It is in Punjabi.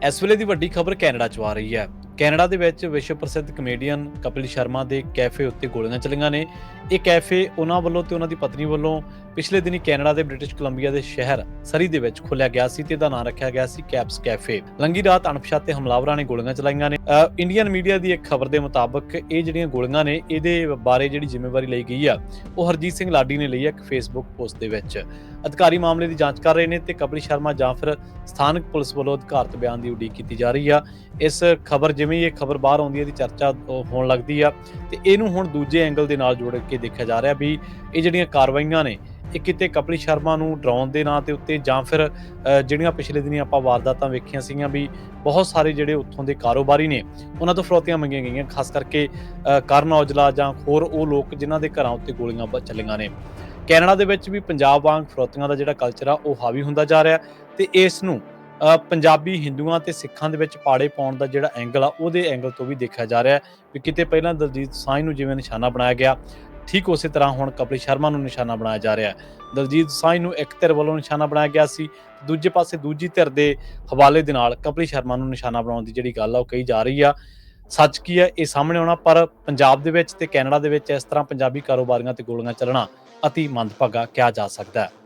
ਇਸ ਵੇਲੇ ਦੀ ਵੱਡੀ ਖਬਰ ਕੈਨੇਡਾ ਚੋਂ ਆ ਰਹੀ ਹੈ। ਕੈਨੇਡਾ ਦੇ ਵਿੱਚ ਵਿਸ਼ਵ ਪ੍ਰਸਿੱਧ ਕਮੇਡੀਅਨ ਕਪਿਲ ਸ਼ਰਮਾ ਦੇ ਕੈਫੇ ਉੱਤੇ ਗੋਲੀਆਂ ਚੱਲੀਆਂ ਨੇ। ਇਹ ਕੈਫੇ ਉਹਨਾਂ ਵੱਲੋਂ ਤੇ ਉਹਨਾਂ ਦੀ ਪਤਨੀ ਵੱਲੋਂ ਪਿਛਲੇ ਦਿਨੀ ਕੈਨੇਡਾ ਦੇ ਬ੍ਰਿਟਿਸ਼ ਕੋਲੰਬੀਆ ਦੇ ਸ਼ਹਿਰ ਸਰੀ ਦੇ ਵਿੱਚ ਖੋਲ੍ਹਿਆ ਗਿਆ ਸੀ ਤੇ ਇਹਦਾ ਨਾਮ ਰੱਖਿਆ ਗਿਆ ਸੀ ਕੈਪਸ ਕੈਫੇ। ਲੰਘੀ ਰਾਤ ਅਣਪਛਾਤੇ ਹਮਲਾਵਰਾਂ ਨੇ ਗੋਲੀਆਂ ਚਲਾਈਆਂ ਨੇ। ਇੰਡੀਅਨ ਮੀਡੀਆ ਦੀ ਇੱਕ ਖਬਰ ਦੇ ਮੁਤਾਬਕ ਇਹ ਜਿਹੜੀਆਂ ਗੋਲੀਆਂ ਨੇ ਇਹਦੇ ਬਾਰੇ ਜਿਹੜੀ ਜ਼ਿੰਮੇਵਾਰੀ ਲਈ ਗਈ ਆ ਉਹ ਹਰਜੀਤ ਸਿੰਘ ਲਾਡੀ ਨੇ ਲਈ ਹੈ ਇੱਕ ਫੇਸਬੁੱਕ ਪੋਸਟ ਦੇ ਵਿੱਚ। ਅਧਿਕਾਰੀ ਮਾਮਲੇ ਦੀ ਜਾਂਚ ਕਰ ਰਹੇ ਨੇ ਤੇ ਕਪਿਲ ਸ਼ਰਮਾ ਜਾਂ ਫਿਰ ਸਥਾਨਕ ਪੁਲਿਸ ਵੱਲੋਂ ਅਧਿਕਾਰਤ ਬਿਆਨ ਦੀ ਉਡੀਕ ਕੀਤੀ ਜਾ ਰਹੀ ਆ। ਇਸ ਖਬਰ ਜਿਵੇਂ ਇਹ ਖਬਰ ਬਾਹਰ ਆਉਂਦੀ ਹੈ ਇਹਦੀ ਚਰਚਾ ਹੋਣ ਲੱਗਦੀ ਆ ਤੇ ਇਹਨੂੰ ਹੁਣ ਦੂਜੇ ਐਂਗਲ ਦੇ ਨਾਲ ਜੋੜ ਕੇ ਦੇਖਿਆ ਜਾ ਰਿਹਾ ਵੀ ਇਹ ਜਿਹੜੀਆਂ ਕਾਰਵਾਈਆਂ ਨੇ ਇਹ ਕਿਤੇ ਕਪਿਲ ਸ਼ਰਮਾ ਨੂੰ ਡਰਾਉਣ ਦੇ ਨਾਂ ਤੇ ਉੱਤੇ ਜਾਂ ਫਿਰ ਜਿਹੜੀਆਂ ਪਿਛਲੇ ਦਿਨੀ ਆਪਾਂ ਵਾਰਦਾਤਾਂ ਵੇਖੀਆਂ ਸੀਗੀਆਂ ਵੀ ਬਹੁਤ ਸਾਰੇ ਜਿਹੜੇ ਉੱਥੋਂ ਦੇ ਕਾਰੋਬਾਰੀ ਨੇ ਉਹਨਾਂ ਤੋਂ ਫਰੌਤੀਆਂ ਮੰਗੀਆਂ ਗਈਆਂ, ਖਾਸ ਕਰਕੇ ਕਰਨ ਔਜਲਾ ਜਾਂ ਹੋਰ ਉਹ ਲੋਕ ਜਿਨ੍ਹਾਂ ਦੇ ਘਰਾਂ ਉੱਤੇ ਗੋਲੀਆਂ ਚੱਲੀਆਂ ਨੇ। ਕੈਨੇਡਾ ਦੇ ਵਿੱਚ ਵੀ ਪੰਜਾਬ ਵਾਂਗ ਫਰੌਤੀਆਂ ਦਾ ਜਿਹੜਾ ਕਲਚਰ ਆ ਉਹ ਹਾਵੀ ਹੁੰਦਾ ਜਾ ਰਿਹਾ ਤੇ ਇਸ ਨੂੰ ਪੰਜਾਬੀ ਹਿੰਦੂਆਂ ਤੇ ਸਿੱਖਾਂ ਦੇ ਵਿੱਚ ਪਾੜੇ ਪਾਉਣ ਦਾ ਜਿਹੜਾ ਐਂਗਲ ਆ ਉਹਦੇ ਐਂਗਲ ਤੋਂ ਵੀ ਦੇਖਿਆ ਜਾ ਰਿਹਾ ਵੀ ਕਿਤੇ ਪਹਿਲਾਂ ਦਲਜੀਤ ਦੋਸਾਂਝ ਨੂੰ ਜਿਵੇਂ ਨਿਸ਼ਾਨਾ ਬਣਾਇਆ ਗਿਆ, ਠੀਕ ਉਸੇ ਤਰ੍ਹਾਂ ਹੁਣ ਕਪਿਲ ਸ਼ਰਮਾ ਨੂੰ ਨਿਸ਼ਾਨਾ ਬਣਾਇਆ ਜਾ ਰਿਹਾ। ਦਲਜੀਤ ਦੋਸਾਂਝ ਨੂੰ ਇੱਕ ਧਿਰ ਵੱਲੋਂ ਨਿਸ਼ਾਨਾ ਬਣਾਇਆ ਗਿਆ ਸੀ, ਦੂਜੇ ਪਾਸੇ ਦੂਜੀ ਧਿਰ ਦੇ ਹਵਾਲੇ ਦੇ ਨਾਲ ਕਪਿਲ ਸ਼ਰਮਾ ਨੂੰ ਨਿਸ਼ਾਨਾ ਬਣਾਉਣ ਦੀ ਜਿਹੜੀ ਗੱਲ ਆ ਉਹ ਕਹੀ ਜਾ ਰਹੀ ਆ। ਸੱਚ ਕੀ ਹੈ ਇਹ ਸਾਹਮਣੇ ਆਉਣਾ, ਪਰ ਪੰਜਾਬ ਦੇ ਵਿੱਚ ਤੇ ਕੈਨੇਡਾ ਦੇ ਵਿੱਚ ਇਸ ਤਰ੍ਹਾਂ ਪੰਜਾਬੀ ਕਾਰੋਬਾਰੀਆਂ ਤੇ ਗੋਲੀਆਂ ਚੱਲਣਾ ਅਤੀ ਮੰਦਭਾਗਾ ਕਿਹਾ ਜਾ ਸਕਦਾ ਹੈ।